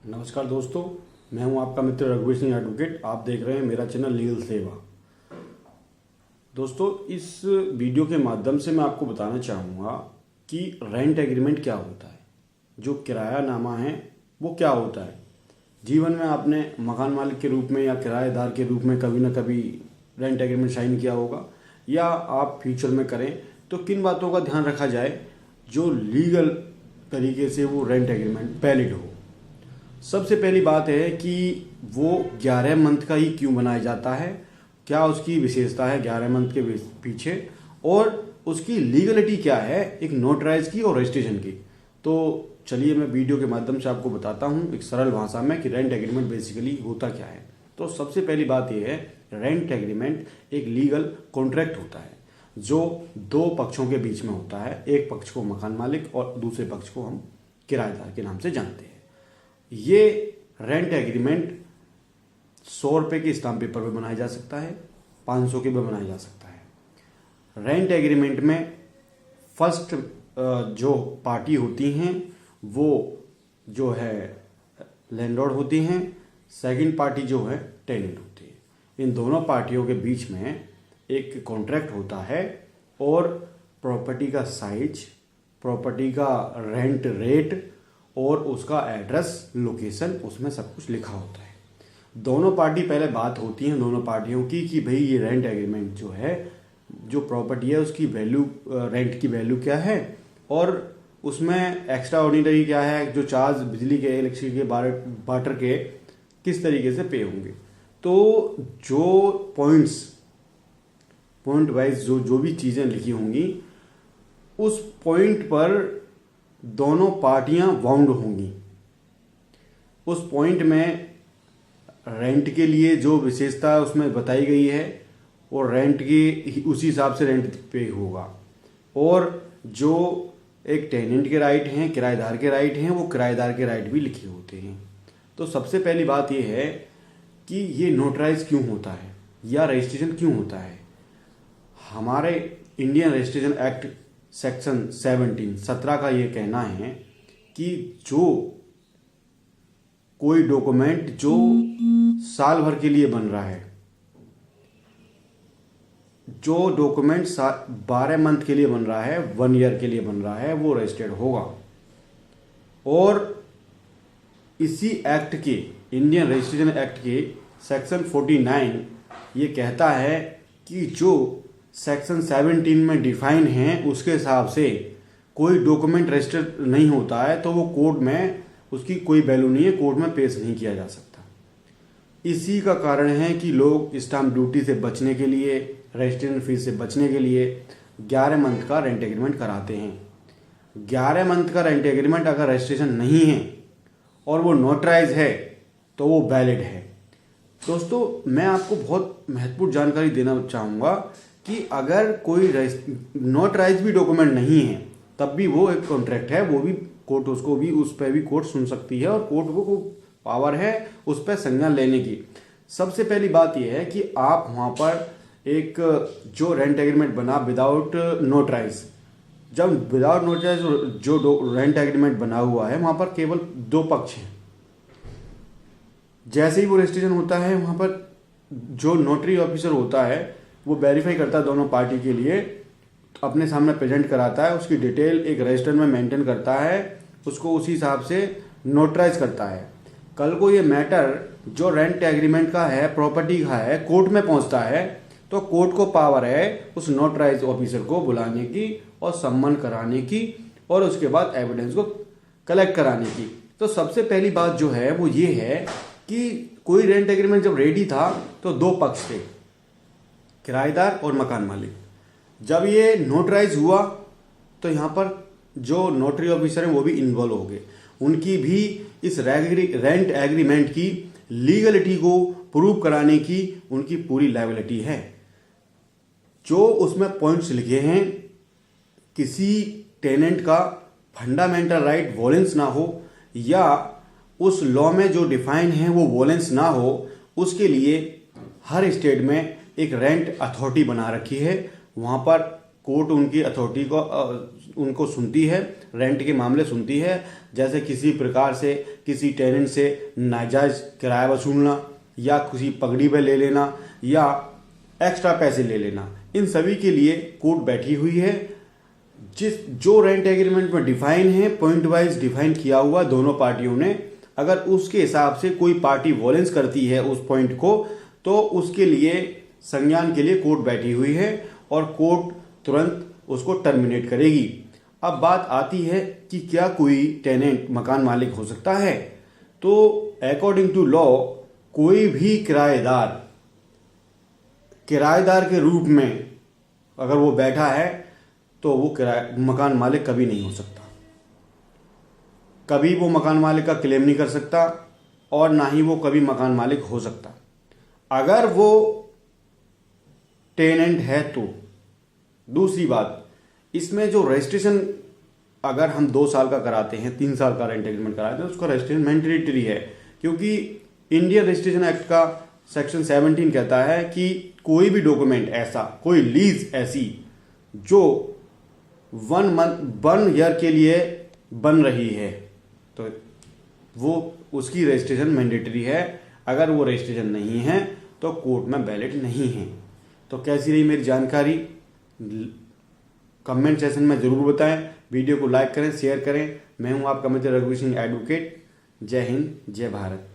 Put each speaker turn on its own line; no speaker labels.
नमस्कार दोस्तों, मैं हूं आपका मित्र रघुवीर सिंह एडवोकेट। आप देख रहे हैं मेरा चैनल लीगल सेवा। दोस्तों, इस वीडियो के माध्यम से मैं आपको बताना चाहूँगा कि रेंट एग्रीमेंट क्या होता है, जो किरायानामा है वो क्या होता है। जीवन में आपने मकान मालिक के रूप में या किराएदार के रूप में कभी ना कभी रेंट एग्रीमेंट साइन किया होगा, या आप फ्यूचर में करें तो किन बातों का ध्यान रखा जाए जो लीगल तरीके से वो रेंट एग्रीमेंट वैलिड हो। सबसे पहली बात है कि वो 11 मंथ का ही क्यों बनाया जाता है, क्या उसकी विशेषता है 11 मंथ के पीछे, और उसकी लीगलिटी क्या है एक नोटराइज की और रजिस्ट्रेशन की। तो चलिए मैं वीडियो के माध्यम से आपको बताता हूँ एक सरल भाषा में कि रेंट एग्रीमेंट बेसिकली होता क्या है। तो सबसे पहली बात यह है, रेंट एग्रीमेंट एक लीगल कॉन्ट्रैक्ट होता है जो दो पक्षों के बीच में होता है। एक पक्ष को मकान मालिक और दूसरे पक्ष को हम किराएदार के नाम से जानते हैं। ये रेंट एग्रीमेंट 100 रुपये के स्टाम्प पेपर पे बनाया जा सकता है, 500 के भी बनाया जा सकता है। रेंट एग्रीमेंट में फर्स्ट जो पार्टी होती हैं वो जो है लैंडलॉर्ड होती हैं, सेकंड पार्टी जो है टेनेंट होती है। इन दोनों पार्टियों के बीच में एक कॉन्ट्रैक्ट होता है और प्रॉपर्टी का साइज, प्रॉपर्टी का रेंट रेट और उसका एड्रेस, लोकेशन, उसमें सब कुछ लिखा होता है। दोनों पार्टी पहले बात होती है दोनों पार्टियों की कि भाई ये रेंट एग्रीमेंट जो है, जो प्रॉपर्टी है उसकी वैल्यू, रेंट की वैल्यू क्या है और उसमें एक्स्ट्रा ऑर्डिनरी क्या है, जो चार्ज बिजली के, इलेक्ट्रिसिटी के, वाटर के किस तरीके से पे होंगे। तो जो पॉइंट वाइज जो भी चीज़ें लिखी होंगी उस पॉइंट पर दोनों पार्टियां बाउंड होंगी। उस पॉइंट में रेंट के लिए जो विशेषता उसमें बताई गई है और रेंट की उसी हिसाब से रेंट पे होगा। और जो एक टेनेंट के राइट हैं, किराएदार के राइट हैं, वो किराएदार के राइट भी लिखे होते हैं। तो सबसे पहली बात ये है कि ये नोटराइज क्यों होता है या रजिस्ट्रेशन क्यों होता है। हमारे इंडियन रजिस्ट्रेशन एक्ट सेक्शन 17 का ये कहना है कि जो कोई डॉक्यूमेंट जो साल भर के लिए बन रहा है, जो डॉक्यूमेंट 12 मंथ के लिए बन रहा है, 1 ईयर के लिए बन रहा है, वो रजिस्टर्ड होगा। और इसी एक्ट के, इंडियन रजिस्ट्रेशन एक्ट के सेक्शन 49 ये कहता है कि जो सेक्शन 17 में डिफाइन है उसके हिसाब से कोई डॉक्यूमेंट रजिस्टर्ड नहीं होता है तो वो कोर्ट में उसकी कोई वैल्यू नहीं है, कोर्ट में पेश नहीं किया जा सकता। इसी का कारण है कि लोग स्टाम्प ड्यूटी से बचने के लिए, रजिस्ट्रेशन फीस से बचने के लिए 11 मंथ का रेंट एग्रीमेंट कराते हैं। 11 मंथ का रेंट एग्रीमेंट अगर रजिस्ट्रेशन नहीं है और वो नोटराइज है तो वो वैलिड है। दोस्तों, मैं आपको बहुत महत्वपूर्ण जानकारी देना चाहूँगा कि अगर कोई नोटराइज भी डॉक्यूमेंट नहीं है तब भी वो एक कॉन्ट्रैक्ट है, वो भी कोर्ट उसको भी उस पर भी कोर्ट सुन सकती है और कोर्ट को पावर है उस पर संज्ञान लेने की। सबसे पहली बात यह है कि आप वहाँ पर एक जो रेंट एग्रीमेंट बना विदाउट नोटराइज, जब विदाउट नोटराइज जो रेंट एग्रीमेंट बना हुआ है वहाँ पर केवल 2 पक्ष हैं। जैसे ही वो रजिस्ट्रेशन होता है वहाँ पर जो नोटरी ऑफिसर होता है वो वेरीफाई करता है दोनों पार्टी के लिए, अपने सामने प्रेजेंट कराता है, उसकी डिटेल एक रजिस्टर में मेंटेन करता है, उसको उसी हिसाब से नोटराइज करता है। कल को ये मैटर जो रेंट एग्रीमेंट का है, प्रॉपर्टी का है, कोर्ट में पहुंचता है तो कोर्ट को पावर है उस नोटराइज ऑफिसर को बुलाने की और सम्मन कराने की और उसके बाद एविडेंस को कलेक्ट कराने की। तो सबसे पहली बात जो है वो ये है कि कोई रेंट एग्रीमेंट जब रेडी था तो 2 पक्ष थे, किराएदार और मकान मालिक। जब ये नोटराइज हुआ तो यहाँ पर जो नोटरी ऑफिसर हैं वो भी इन्वॉल्व हो गए, उनकी भी इस रेंट एग्रीमेंट की लीगलिटी को प्रूव कराने की उनकी पूरी लायबिलिटी है। जो उसमें पॉइंट्स लिखे हैं, किसी टेनेंट का फंडामेंटल राइट वॉलेंस ना हो या उस लॉ में जो डिफाइन है वो वॉलेंस ना हो, उसके लिए हर स्टेट में एक रेंट अथॉरिटी बना रखी है। वहाँ पर कोर्ट उनकी अथॉरिटी को उनको सुनती है, रेंट के मामले सुनती है, जैसे किसी प्रकार से किसी टेनेंट से नाजायज किराया वसूलना या किसी पगड़ी पे ले लेना या एक्स्ट्रा पैसे ले लेना, इन सभी के लिए कोर्ट बैठी हुई है। जो रेंट एग्रीमेंट में डिफाइन है, पॉइंट वाइज डिफाइन किया हुआ दोनों पार्टियों ने, अगर उसके हिसाब से कोई पार्टी वॉलेंस करती है उस पॉइंट को, तो उसके लिए संज्ञान के लिए कोर्ट बैठी हुई है और कोर्ट तुरंत उसको टर्मिनेट करेगी। अब बात आती है कि क्या कोई टेनेंट मकान मालिक हो सकता है? तो अकॉर्डिंग टू लॉ कोई भी किराएदार के रूप में अगर वो बैठा है तो वो मकान मालिक कभी नहीं हो सकता। कभी वो मकान मालिक का क्लेम नहीं कर सकता और ना ही वो कभी मकान मालिक हो सकता। अगर वो टेनेंट है तो दूसरी बात, इसमें जो रजिस्ट्रेशन अगर हम 2 साल का कराते हैं, 3 साल का रेंट एग्रीमेंट कराते हैं, उसका रजिस्ट्रेशन मैंडेटरी है, क्योंकि इंडियन रजिस्ट्रेशन एक्ट का सेक्शन 17 कहता है कि कोई भी डॉक्यूमेंट ऐसा, कोई लीज ऐसी जो 1 ईयर के लिए बन रही है, तो वो उसकी रजिस्ट्रेशन मैंडेटरी है। अगर वो रजिस्ट्रेशन नहीं है तो कोर्ट में वैलिड नहीं है। तो कैसी रही मेरी जानकारी, कमेंट सेशन में ज़रूर बताएं। वीडियो को लाइक करें, शेयर करें। मैं हूं आपका मित्र रघुवीर सिंह एडवोकेट। जय हिंद, जय भारत।